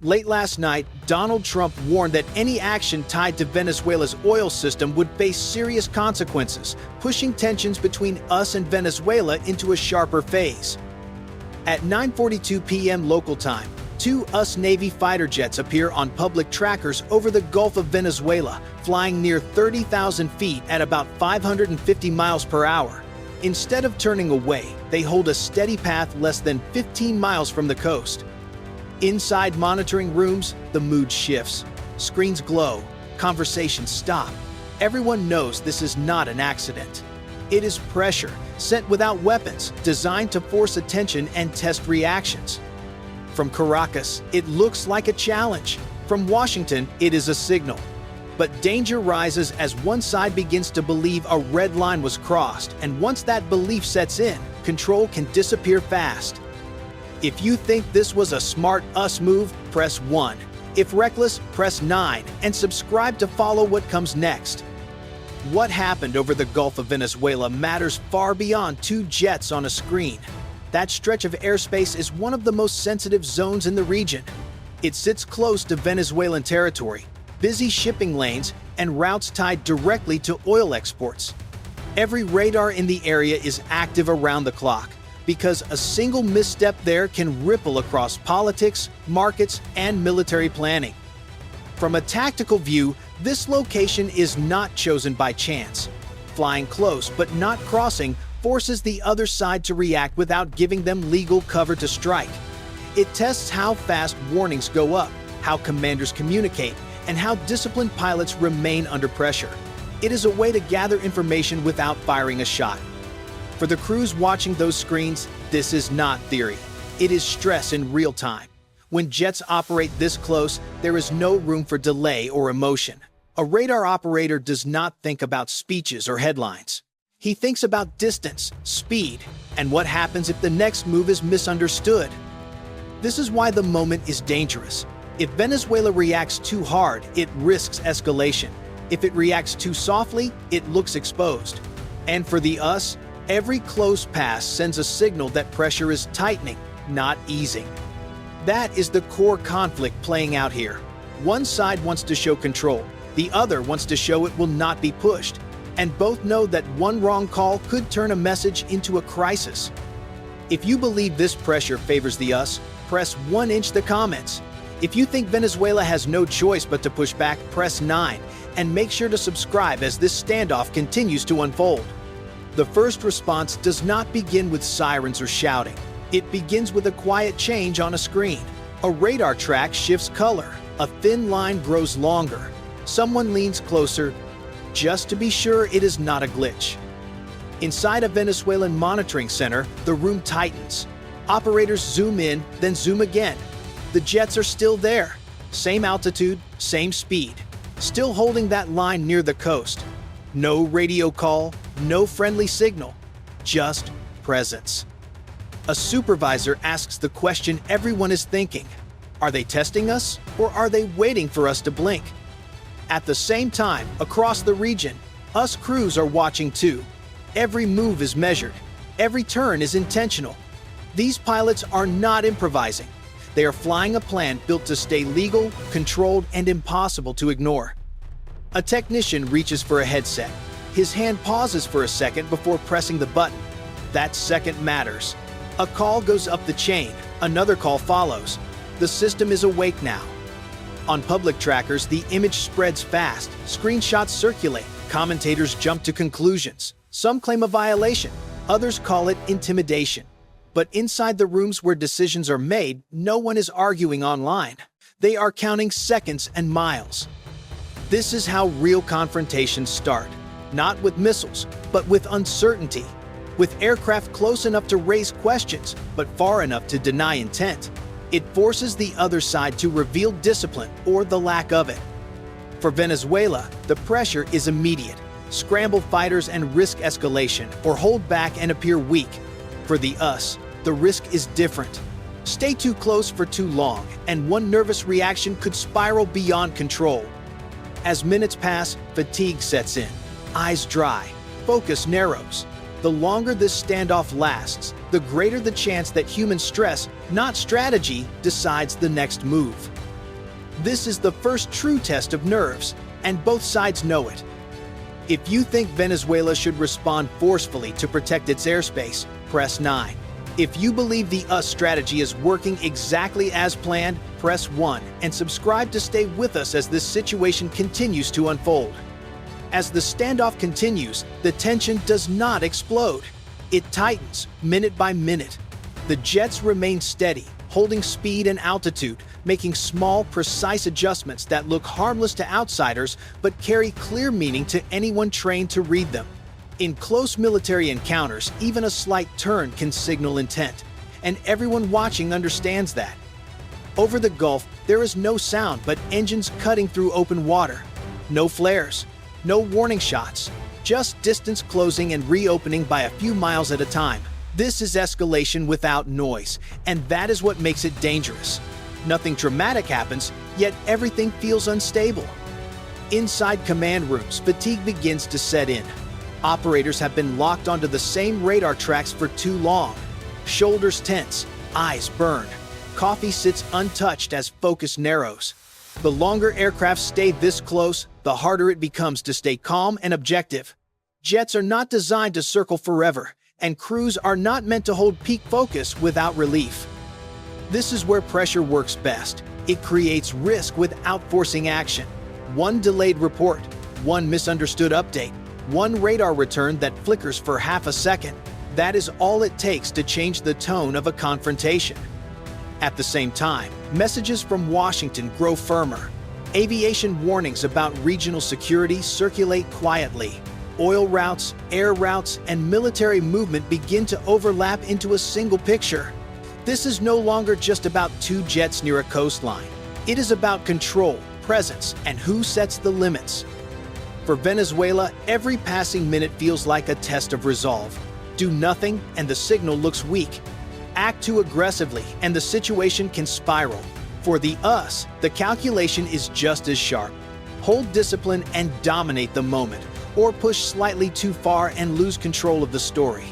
Late last night, Donald Trump warned that any action tied to Venezuela's oil system would face serious consequences, pushing tensions between us and Venezuela into a sharper phase. At 9:42 p.m. local time, two US Navy fighter jets appear on public trackers over the Gulf of Venezuela, flying near 30,000 feet at about 550 miles per hour. Instead of turning away, they hold a steady path less than 15 miles from the coast. Inside monitoring rooms, the mood shifts. Screens glow, conversations stop. Everyone knows this is not an accident. It is pressure, sent without weapons, designed to force attention and test reactions. From Caracas, it looks like a challenge. From Washington, it is a signal. But danger rises as one side begins to believe a red line was crossed, and once that belief sets in, control can disappear fast. If you think this was a smart us move, press 1. If reckless, press 9, and subscribe to follow what comes next. What happened over the Gulf of Venezuela matters far beyond two jets on a screen. That stretch of airspace is one of the most sensitive zones in the region. It sits close to Venezuelan territory, busy shipping lanes, and routes tied directly to oil exports. Every radar in the area is active around the clock, because a single misstep there can ripple across politics, markets, and military planning. From a tactical view, this location is not chosen by chance. Flying close but not crossing forces the other side to react without giving them legal cover to strike. It tests how fast warnings go up, how commanders communicate, and how disciplined pilots remain under pressure. It is a way to gather information without firing a shot. For the crews watching those screens, this is not theory. It is stress in real time. When jets operate this close, there is no room for delay or emotion. A radar operator does not think about speeches or headlines. He thinks about distance, speed, and what happens if the next move is misunderstood. This is why the moment is dangerous. If Venezuela reacts too hard, it risks escalation. If it reacts too softly, it looks exposed. And for the us, every close pass sends a signal that pressure is tightening, not easing. That is the core conflict playing out here. One side wants to show control, the other wants to show it will not be pushed, and both know that one wrong call could turn a message into a crisis. If you believe this pressure favors the us, press 1 inch the comments. If you think Venezuela has no choice but to push back, press 9, and make sure to subscribe as this standoff continues to unfold. The first response does not begin with sirens or shouting. It begins with a quiet change on a screen. A radar track shifts color. A thin line grows longer. Someone leans closer, just to be sure it is not a glitch. Inside a Venezuelan monitoring center, the room tightens. Operators zoom in, then zoom again. The jets are still there. Same altitude, same speed. Still holding that line near the coast. No radio call, no friendly signal, just presence. A supervisor asks the question everyone is thinking. Are they testing us, or are they waiting for us to blink? At the same time, across the region, us crews are watching too. Every move is measured. Every turn is intentional. These pilots are not improvising. They are flying a plan built to stay legal, controlled, and impossible to ignore. A technician reaches for a headset. His hand pauses for a second before pressing the button. That second matters. A call goes up the chain. Another call follows. The system is awake now. On public trackers, the image spreads fast. Screenshots circulate. Commentators jump to conclusions. Some claim a violation. Others call it intimidation. But inside the rooms where decisions are made, no one is arguing online. They are counting seconds and miles. This is how real confrontations start. Not with missiles, but with uncertainty. With aircraft close enough to raise questions, but far enough to deny intent. It forces the other side to reveal discipline or the lack of it. For Venezuela, the pressure is immediate. Scramble fighters and risk escalation, or hold back and appear weak. For the us, the risk is different. Stay too close for too long, and one nervous reaction could spiral beyond control. As minutes pass, fatigue sets in. Eyes dry, focus narrows. The longer this standoff lasts, the greater the chance that human stress, not strategy, decides the next move. This is the first true test of nerves, and both sides know it. If you think Venezuela should respond forcefully to protect its airspace, press 9. If you believe the US strategy is working exactly as planned, press 1 and subscribe to stay with us as this situation continues to unfold. As the standoff continues, the tension does not explode. It tightens, minute by minute. The jets remain steady, holding speed and altitude, making small, precise adjustments that look harmless to outsiders but carry clear meaning to anyone trained to read them. In close military encounters, even a slight turn can signal intent, and everyone watching understands that. Over the Gulf, there is no sound but engines cutting through open water. No flares, no warning shots, just distance closing and reopening by a few miles at a time. This is escalation without noise, and that is what makes it dangerous. Nothing dramatic happens, yet everything feels unstable. Inside command rooms, fatigue begins to set in. Operators have been locked onto the same radar tracks for too long. Shoulders tense, eyes burn. Coffee sits untouched as focus narrows. The longer aircraft stay this close, the harder it becomes to stay calm and objective. Jets are not designed to circle forever, and crews are not meant to hold peak focus without relief. This is where pressure works best. It creates risk without forcing action. One delayed report, one misunderstood update, one radar return that flickers for half a second. That is all it takes to change the tone of a confrontation. At the same time, messages from Washington grow firmer. Aviation warnings about regional security circulate quietly. Oil routes, air routes, and military movement begin to overlap into a single picture. This is no longer just about two jets near a coastline. It is about control, presence, and who sets the limits. For Venezuela, every passing minute feels like a test of resolve. Do nothing, and the signal looks weak. Act too aggressively, and the situation can spiral. For the US, the calculation is just as sharp. Hold discipline and dominate the moment, or push slightly too far and lose control of the story.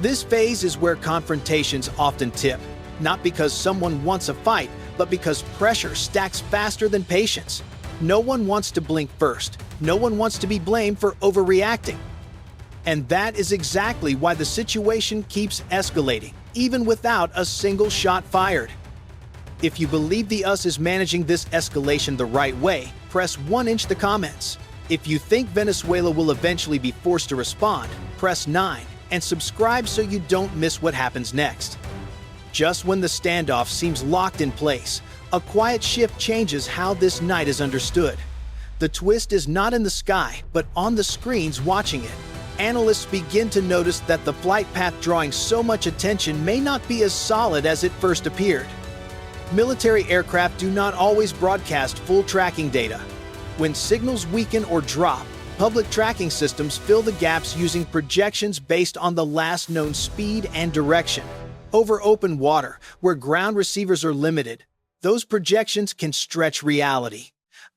This phase is where confrontations often tip, not because someone wants a fight, but because pressure stacks faster than patience. No one wants to blink first. No one wants to be blamed for overreacting. And that is exactly why the situation keeps escalating, even without a single shot fired. If you believe the US is managing this escalation the right way, press 1 in the comments. If you think Venezuela will eventually be forced to respond, press 9 and subscribe so you don't miss what happens next. Just when the standoff seems locked in place, a quiet shift changes how this night is understood. The twist is not in the sky, but on the screens watching it. Analysts begin to notice that the flight path drawing so much attention may not be as solid as it first appeared. Military aircraft do not always broadcast full tracking data. When signals weaken or drop, public tracking systems fill the gaps using projections based on the last known speed and direction. Over open water, where ground receivers are limited, those projections can stretch reality.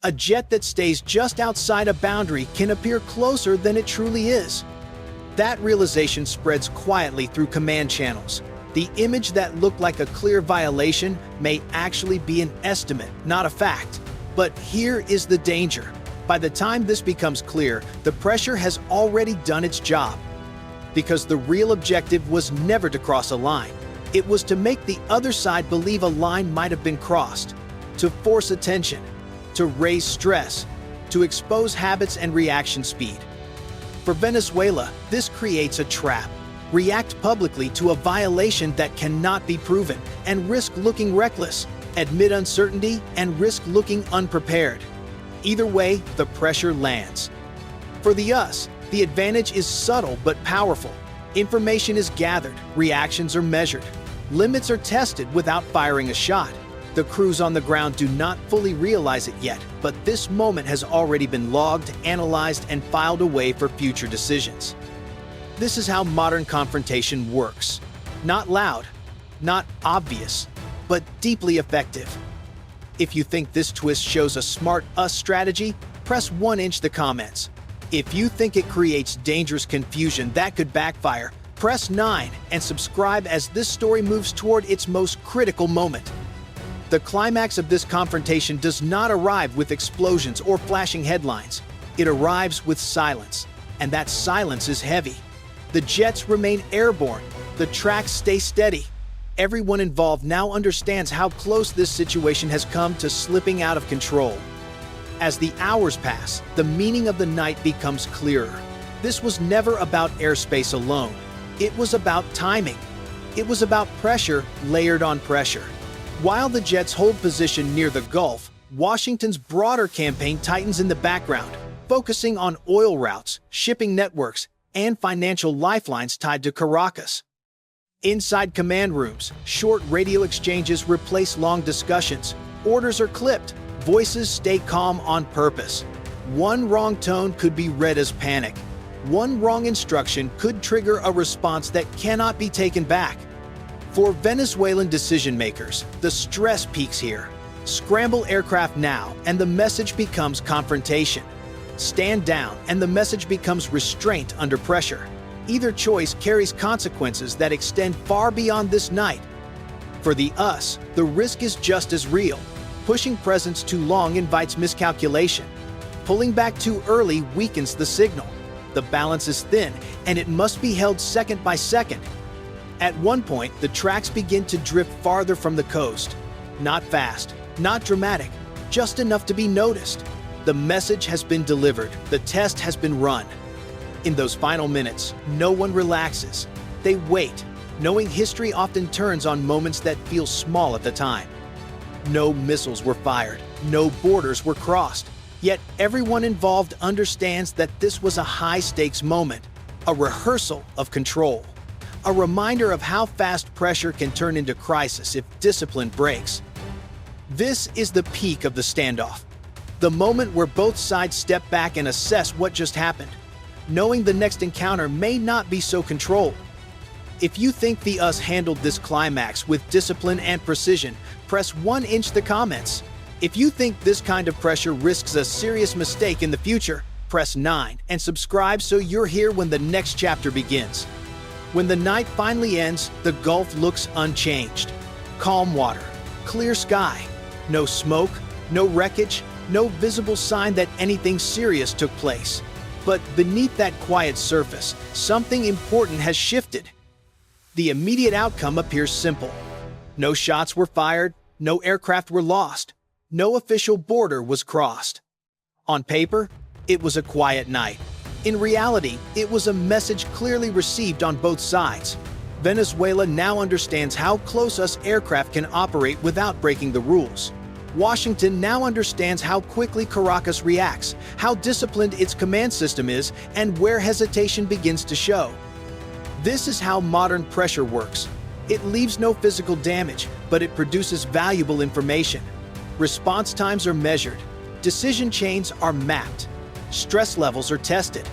A jet that stays just outside a boundary can appear closer than it truly is. That realization spreads quietly through command channels. The image that looked like a clear violation may actually be an estimate, not a fact. But here is the danger. By the time this becomes clear, the pressure has already done its job. Because the real objective was never to cross a line. It was to make the other side believe a line might have been crossed, to force attention, to raise stress, to expose habits and reaction speed. For Venezuela, this creates a trap. React publicly to a violation that cannot be proven and risk looking reckless. Admit uncertainty and risk looking unprepared. Either way, the pressure lands. For the US, the advantage is subtle but powerful. Information is gathered, reactions are measured, limits are tested without firing a shot. The crews on the ground do not fully realize it yet, but this moment has already been logged, analyzed, and filed away for future decisions. This is how modern confrontation works. Not loud, not obvious, but deeply effective. If you think this twist shows a smart US strategy, press 1 in the comments. If you think it creates dangerous confusion that could backfire, press 9 and subscribe as this story moves toward its most critical moment. The climax of this confrontation does not arrive with explosions or flashing headlines. It arrives with silence, and that silence is heavy. The jets remain airborne. The tracks stay steady. Everyone involved now understands how close this situation has come to slipping out of control. As the hours pass, the meaning of the night becomes clearer. This was never about airspace alone. It was about timing. It was about pressure layered on pressure. While the jets hold position near the Gulf, Washington's broader campaign tightens in the background, focusing on oil routes, shipping networks, and financial lifelines tied to Caracas. Inside command rooms, short radio exchanges replace long discussions. Orders are clipped. Voices stay calm on purpose. One wrong tone could be read as panic. One wrong instruction could trigger a response that cannot be taken back. For Venezuelan decision-makers, the stress peaks here. Scramble aircraft now, and the message becomes confrontation. Stand down, and the message becomes restraint under pressure. Either choice carries consequences that extend far beyond this night. For the us, the risk is just as real. Pushing presence too long invites miscalculation. Pulling back too early weakens the signal. The balance is thin, and it must be held second by second. At one point, the tracks begin to drift farther from the coast. Not fast, not dramatic, just enough to be noticed. The message has been delivered, the test has been run. In those final minutes, no one relaxes. They wait, knowing history often turns on moments that feel small at the time. No missiles were fired, no borders were crossed. Yet everyone involved understands that this was a high-stakes moment, a rehearsal of control, a reminder of how fast pressure can turn into crisis if discipline breaks. This is the peak of the standoff, the moment where both sides step back and assess what just happened, knowing the next encounter may not be so controlled. If you think the us handled this climax with discipline and precision, press 1 inch the comments. If you think this kind of pressure risks a serious mistake in the future, press 9 and subscribe so you're here when the next chapter begins. When the night finally ends, the Gulf looks unchanged. Calm water, clear sky, no smoke, no wreckage, no visible sign that anything serious took place. But beneath that quiet surface, something important has shifted. The immediate outcome appears simple. No shots were fired, no aircraft were lost, no official border was crossed. On paper, it was a quiet night. In reality, it was a message clearly received on both sides. Venezuela now understands how close us aircraft can operate without breaking the rules. Washington now understands how quickly Caracas reacts, how disciplined its command system is, and where hesitation begins to show. This is how modern pressure works. It leaves no physical damage, but it produces valuable information. Response times are measured. Decision chains are mapped. Stress levels are tested.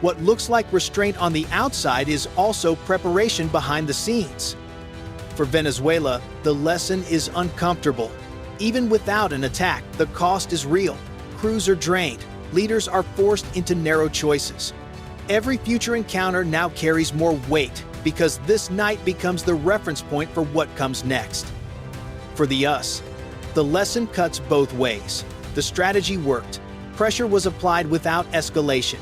What looks like restraint on the outside is also preparation behind the scenes. For Venezuela, the lesson is uncomfortable. Even without an attack, the cost is real. Crews are drained. Leaders are forced into narrow choices. Every future encounter now carries more weight because this night becomes the reference point for what comes next. For the us, the lesson cuts both ways. The strategy worked. Pressure was applied without escalation.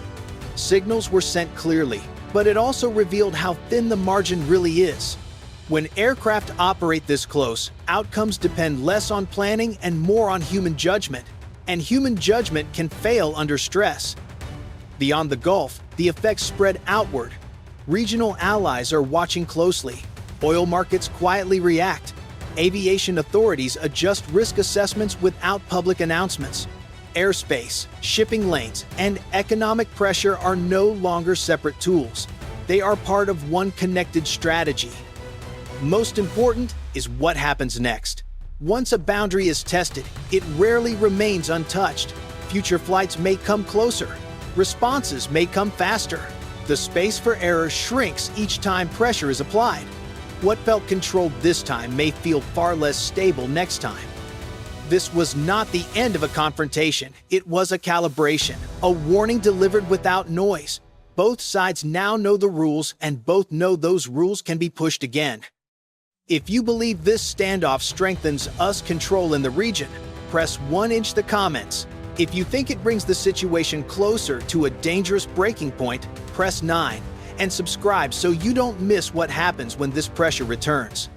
Signals were sent clearly, but it also revealed how thin the margin really is. When aircraft operate this close, outcomes depend less on planning and more on human judgment. And human judgment can fail under stress. Beyond the Gulf, the effects spread outward. Regional allies are watching closely. Oil markets quietly react. Aviation authorities adjust risk assessments without public announcements. Airspace, shipping lanes, and economic pressure are no longer separate tools. They are part of one connected strategy. Most important is what happens next. Once a boundary is tested, it rarely remains untouched. Future flights may come closer. Responses may come faster. The space for error shrinks each time pressure is applied. What felt controlled this time may feel far less stable next time. This was not the end of a confrontation. It was a calibration, a warning delivered without noise. Both sides now know the rules, and both know those rules can be pushed again. If you believe this standoff strengthens US control in the region, press 1 in the comments. If you think it brings the situation closer to a dangerous breaking point, press 9 and subscribe so you don't miss what happens when this pressure returns.